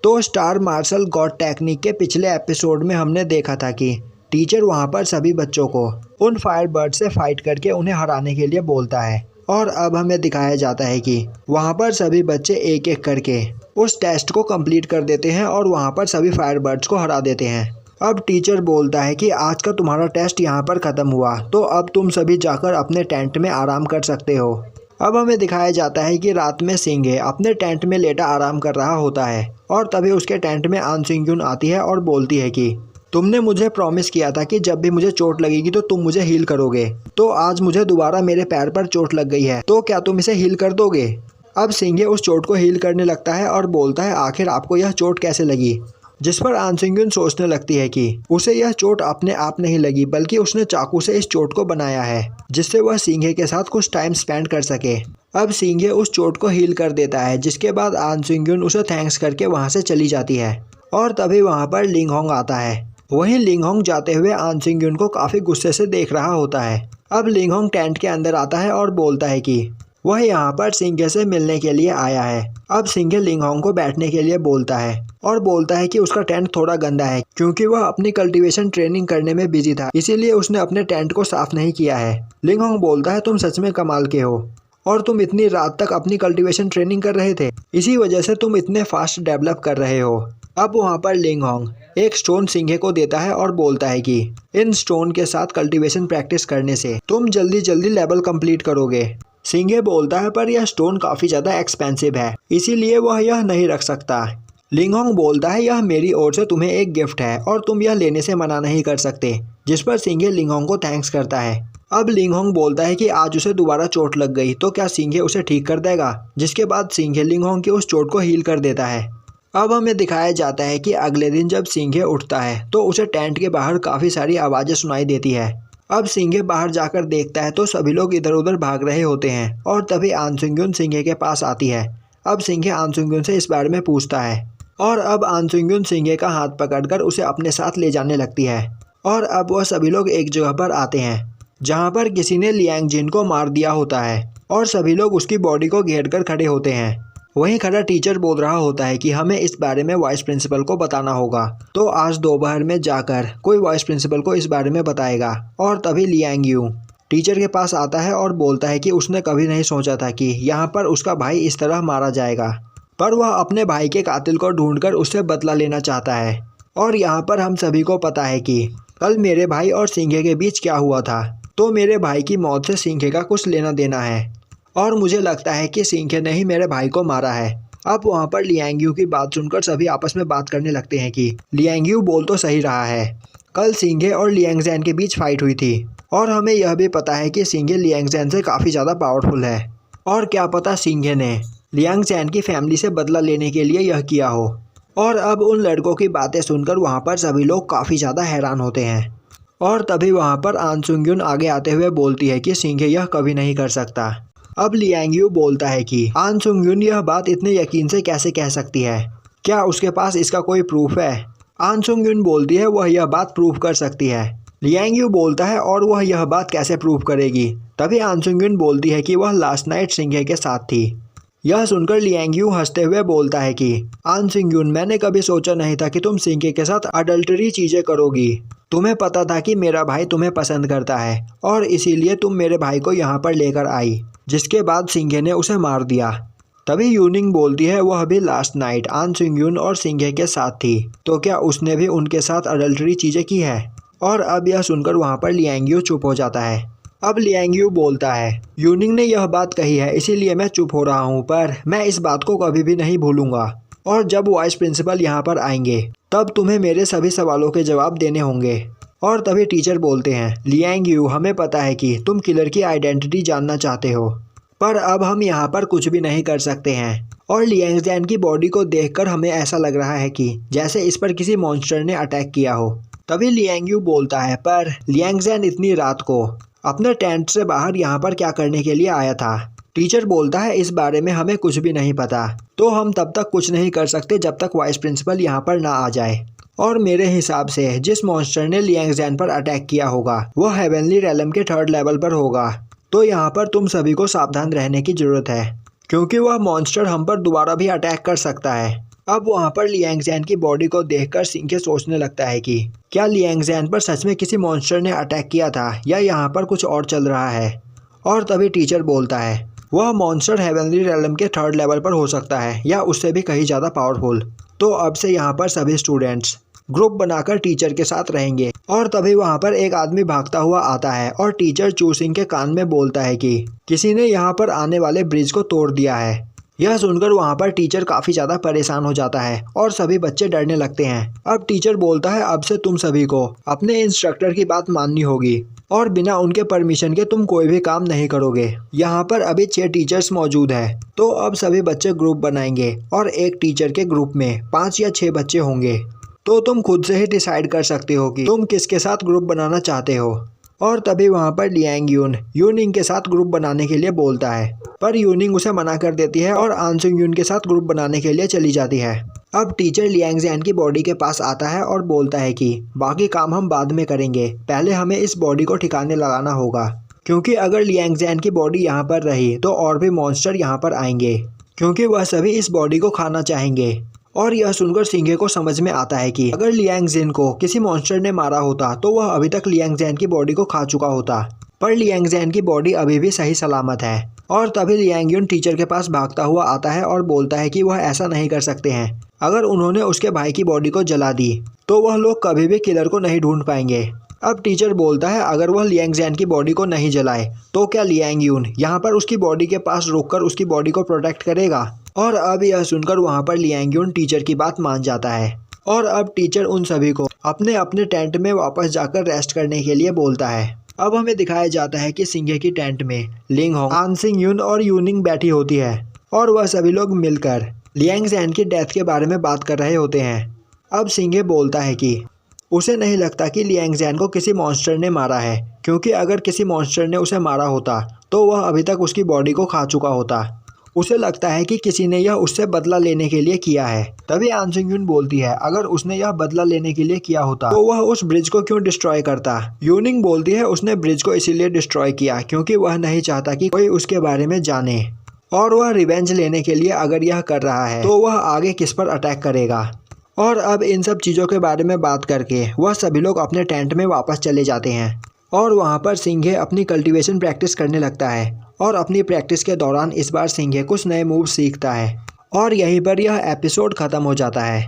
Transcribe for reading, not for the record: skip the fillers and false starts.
तो star martial God technique के पिछले एपिसोड में हमने देखा था कि टीचर वहां पर सभी बच्चों को उन फायरबर्ड से फाइट करके उन्हें हराने के लिए बोलता है। और अब हमें दिखाया जाता है कि वहां पर सभी बच्चे एक एक करके उस टेस्ट को कंप्लीट कर देते हैं और वहां पर सभी फायरबर्ड्स को हरा देते हैं। अब टीचर बोलता है कि आज का तुम्हारा टेस्ट यहाँ पर ख़त्म हुआ, तो अब तुम सभी जाकर अपने टेंट में आराम कर सकते हो। अब हमें दिखाया जाता है कि रात में सिंघे अपने टेंट में लेटा आराम कर रहा होता है और तभी उसके टेंट में आन सिंग्यून आती है और बोलती है कि तुमने मुझे प्रॉमिस किया था कि जब भी मुझे चोट लगेगी तो तुम मुझे हील करोगे। तो आज मुझे दोबारा मेरे पैर पर चोट लग गई है, तो क्या तुम इसे हील कर दोगे? अब सिंघे उस चोट को हील करने लगता है और बोलता है आखिर आपको यह चोट कैसे लगी? जिस पर आन सिंग्यून सोचने लगती है कि उसे यह चोट अपने आप नहीं लगी, बल्कि उसने चाकू से इस चोट को बनाया है जिससे वह सिंघे के साथ कुछ टाइम स्पेंड कर सके। अब सिंघे उस चोट को हील कर देता है, जिसके बाद आन सिंग्यून उसे थैंक्स करके वहां से चली जाती है। और तभी वहां पर लिंग होंग आता है। वहीं लिंग होंग जाते हुए आन सिंग्यून को काफी गुस्से से देख रहा होता है। अब लिंग होंग टेंट के अंदर आता है और बोलता है कि वह यहाँ पर सिंघे से मिलने के लिए आया है। अब सिंघे लिंग होंग को बैठने के लिए बोलता है और बोलता है कि उसका टेंट थोड़ा गंदा है, क्योंकि वह अपनी कल्टीवेशन ट्रेनिंग करने में बिजी था, इसीलिए उसने अपने टेंट को साफ नहीं किया है। लिंग होंग बोलता है तुम सच में कमाल के हो, और तुम इतनी रात तक अपनी कल्टीवेशन ट्रेनिंग कर रहे थे, इसी वजह से तुम इतने फास्ट डेवलप कर रहे हो। अब वहाँ पर लिंग होंग एक स्टोन सिंघे को देता है और बोलता है कि इन स्टोन के साथ कल्टीवेशन प्रैक्टिस करने से तुम जल्दी जल्दी लेवल कंप्लीट करोगे। सिंघे बोलता है पर यह स्टोन काफी ज्यादा एक्सपेंसिव है, इसीलिए वह यह नहीं रख सकता। लिंग होंग बोलता है यह मेरी ओर से तुम्हें एक गिफ्ट है और तुम यह लेने से मना नहीं कर सकते, जिस पर सिंघे लिंग होंग को थैंक्स करता है। अब लिंग होंग बोलता है कि आज उसे दोबारा चोट लग गई, तो क्या सिंघे उसे ठीक कर देगा? जिसके बाद सिंघे लिंग होंग की उस चोट को हील कर देता है। अब हमें दिखाया जाता है कि अगले दिन जब सिंघे उठता है तो उसे टेंट के बाहर काफी सारी आवाजें सुनाई देती है। अब सिंघे बाहर जाकर देखता है तो सभी लोग इधर उधर भाग रहे होते हैं और तभी आन सिंग्यून सिंघे के पास आती है। अब सिंघे आन सिंग्यून से इस बारे में पूछता है और अब आन सिंग्यून सिंघे का हाथ पकड़कर उसे अपने साथ ले जाने लगती है। और अब वह सभी लोग एक जगह पर आते हैं जहाँ पर किसी ने लियांग जिन को मार दिया होता है और सभी लोग उसकी बॉडी को घेर कर खड़े होते हैं। वहीं खड़ा टीचर बोल रहा होता है कि हमें इस बारे में वाइस प्रिंसिपल को बताना होगा, तो आज दोपहर में जाकर कोई वाइस प्रिंसिपल को इस बारे में बताएगा। और तभी लियांग यू टीचर के पास आता है और बोलता है कि उसने कभी नहीं सोचा था कि यहाँ पर उसका भाई इस तरह मारा जाएगा, पर वह अपने भाई के कातिल को ढूंढकर उससे बदला लेना चाहता है। और यहाँ पर हम सभी को पता है कि कल मेरे भाई और सिंघे के बीच क्या हुआ था, तो मेरे भाई की मौत से सिंघे का कुछ लेना देना है और मुझे लगता है कि सिंघे ने ही मेरे भाई को मारा है। अब वहाँ पर लियांग यू की बात सुनकर सभी आपस में बात करने लगते हैं कि लियांग यू बोल तो सही रहा है, कल सिंघे और लियांग जैन के बीच फाइट हुई थी और हमें यह भी पता है कि सिंघे लियांग जैन से काफ़ी ज़्यादा पावरफुल है, और क्या पता सिंघे ने लियांग जैन की फैमिली से बदला लेने के लिए यह किया हो। और अब उन लड़कों की बातें सुनकर वहाँ पर सभी लोग काफ़ी ज़्यादा हैरान होते हैं। और तभी वहाँ पर आन सिंग्यून आगे आते हुए बोलती है कि सिंघे यह कभी नहीं कर सकता। अब लियांग यू बोलता है कि आन सिंग्यून यह बात इतने यकीन से कैसे कह सकती है, क्या उसके पास इसका कोई प्रूफ है? आन सिंग्यून बोलती है वह यह बात प्रूफ कर सकती है। लियांग यू बोलता है और वह यह बात कैसे प्रूफ करेगी? तभी आन सिंग्यून बोलती है कि वह लास्ट नाइट सिंघे के साथ थी। यह सुनकर लियांग यू हंसते हुए बोलता है कि आन सिंग्यून मैंने कभी सोचा नहीं था कि तुम सिंघे के साथ अडल्टरी चीजें करोगी। तुम्हें पता था कि मेरा भाई तुम्हें पसंद करता है और इसीलिए तुम मेरे भाई को यहाँ पर लेकर आई, जिसके बाद सिंघे ने उसे मार दिया। तभी यूनिंग बोलती है वह भी लास्ट नाइट आन सिंग्यून और सिंघे के साथ थी, तो क्या उसने भी उनके साथ अडल्टरी चीजें की है? और अब यह सुनकर वहाँ पर लियांग यू चुप हो जाता है। अब लियांग यू बोलता है यूनिंग ने यह बात कही है इसीलिए मैं चुप हो रहा हूँ, पर मैं इस बात को कभी भी नहीं भूलूंगा, और जब वाइस प्रिंसिपल यहाँ पर आएंगे तब तुम्हें मेरे सभी सवालों के जवाब देने होंगे। और तभी टीचर बोलते हैं लियांग यू हमें पता है कि तुम किलर की आइडेंटिटी जानना चाहते हो, पर अब हम यहाँ पर कुछ भी नहीं कर सकते हैं। और लियांग जैन की बॉडी को देखकर हमें ऐसा लग रहा है कि जैसे इस पर किसी मॉन्स्टर ने अटैक किया हो। तभी लियांग यू बोलता है पर लियांग जैन इतनी रात को अपने टेंट से बाहर यहाँ पर क्या करने के लिए आया था? टीचर बोलता है इस बारे में हमें कुछ भी नहीं पता, तो हम तब तक कुछ नहीं कर सकते जब तक वाइस प्रिंसिपल यहाँ पर ना आ जाए। और मेरे हिसाब से जिस मॉन्स्टर ने लियांग जैन पर अटैक किया होगा वह हेवनली रेलम के 3rd लेवल पर होगा, तो यहाँ पर तुम सभी को सावधान रहने की जरूरत है, क्योंकि वह मॉन्स्टर हम पर दोबारा भी अटैक कर सकता है। अब वहाँ पर लियांग जैन की बॉडी को देखकर सिंघे सोचने लगता है कि क्या लियांग जैन पर सच में किसी मॉन्स्टर ने अटैक किया था या यहाँ पर कुछ और चल रहा है। और तभी टीचर बोलता है वह मॉन्स्टर हेवनली रेलम के 3rd लेवल पर हो सकता है या उससे भी कहीं ज़्यादा पावरफुल। तो अब से यहाँ पर सभी स्टूडेंट्स ग्रुप बनाकर टीचर के साथ रहेंगे। और तभी वहाँ पर एक आदमी भागता हुआ आता है और टीचर चूसिंग के कान में बोलता है कि किसी ने यहाँ पर आने वाले ब्रिज को तोड़ दिया है। यह सुनकर वहाँ पर टीचर काफ़ी ज़्यादा परेशान हो जाता है और सभी बच्चे डरने लगते हैं। अब टीचर बोलता है अब से तुम सभी को अपने इंस्ट्रक्टर की बात माननी होगी और बिना उनके परमिशन के तुम कोई भी काम नहीं करोगे। यहाँ पर अभी 6 टीचर्स मौजूद है। तो अब सभी बच्चे ग्रुप बनाएंगे और एक टीचर के ग्रुप में 5 या 6 बच्चे होंगे। तो तुम खुद से ही डिसाइड कर सकते हो कि तुम किसके साथ ग्रुप बनाना चाहते हो। और तभी वहाँ पर लियांग यूनिंग के साथ ग्रुप बनाने के लिए बोलता है, पर यूनिंग उसे मना कर देती है और आंसुंग यून के साथ ग्रुप बनाने के लिए चली जाती है। अब टीचर लियांग जैन की बॉडी के पास आता है और बोलता है कि बाकी काम हम बाद में करेंगे, पहले हमें इस बॉडी को ठिकाने लगाना होगा, क्योंकि अगर लियांग जैन की बॉडी यहाँ पर रही तो और भी मॉन्स्टर यहाँ पर आएंगे, क्योंकि वह सभी इस बॉडी को खाना चाहेंगे। और यह सुनकर सिंघे को समझ में आता है कि अगर लियांग जैन को किसी मॉन्स्टर ने मारा होता तो वह अभी तक लियांग जैन की बॉडी को खा चुका होता, पर लियांग जैन की बॉडी अभी भी सही सलामत है। और तभी लियांग यून टीचर के पास भागता हुआ आता है और बोलता है कि वह ऐसा नहीं कर सकते हैं। अगर उन्होंने उसके भाई की बॉडी को जला दी तो वह लोग कभी भी किलर को नहीं ढूंढ पाएंगे। अब टीचर बोलता है अगर वह लियांग जैन की बॉडी को नहीं जलाए तो क्या लियांग यून यहाँ पर उसकी बॉडी के पास रुककर उसकी बॉडी को प्रोटेक्ट करेगा। और अब यह सुनकर वहाँ पर लियांग यून टीचर की बात मान जाता है और अब टीचर उन सभी को अपने अपने टेंट में वापस जाकर रेस्ट करने के लिए बोलता है। अब हमें दिखाया जाता है कि सिंघे की टेंट में लिंग होंग, आंसिंग यून और यूनिंग बैठी होती है और वह सभी लोग मिलकर लियांग जैन की डेथ के बारे में बात कर रहे होते हैं। अब सिंघे बोलता है कि उसे नहीं लगता कि लियांग जैन को किसी मॉन्स्टर ने मारा है, क्योंकि अगर किसी मॉन्स्टर ने उसे मारा होता तो वह अभी तक उसकी बॉडी को खा चुका होता। उसे लगता है कि किसी ने यह उससे बदला लेने के लिए किया है। तभी आंसुंग यून बोलती है अगर उसने यह बदला लेने के लिए किया होता तो वह उस ब्रिज को क्यों डिस्ट्रॉय करता। यूनिंग बोलती है उसने ब्रिज को इसीलिए डिस्ट्रॉय किया क्योंकि वह नहीं चाहता कि कोई उसके बारे में जाने, और वह रिवेंज लेने के लिए अगर यह कर रहा है तो वह आगे किस पर अटैक करेगा। और अब इन सब चीज़ों के बारे में बात करके वह सभी लोग अपने टेंट में वापस चले जाते हैं और वहाँ पर सिंघे अपनी कल्टीवेशन प्रैक्टिस करने लगता है और अपनी प्रैक्टिस के दौरान इस बार सिंघे कुछ नए मूव सीखता है और यहीं पर यह एपिसोड ख़त्म हो जाता है।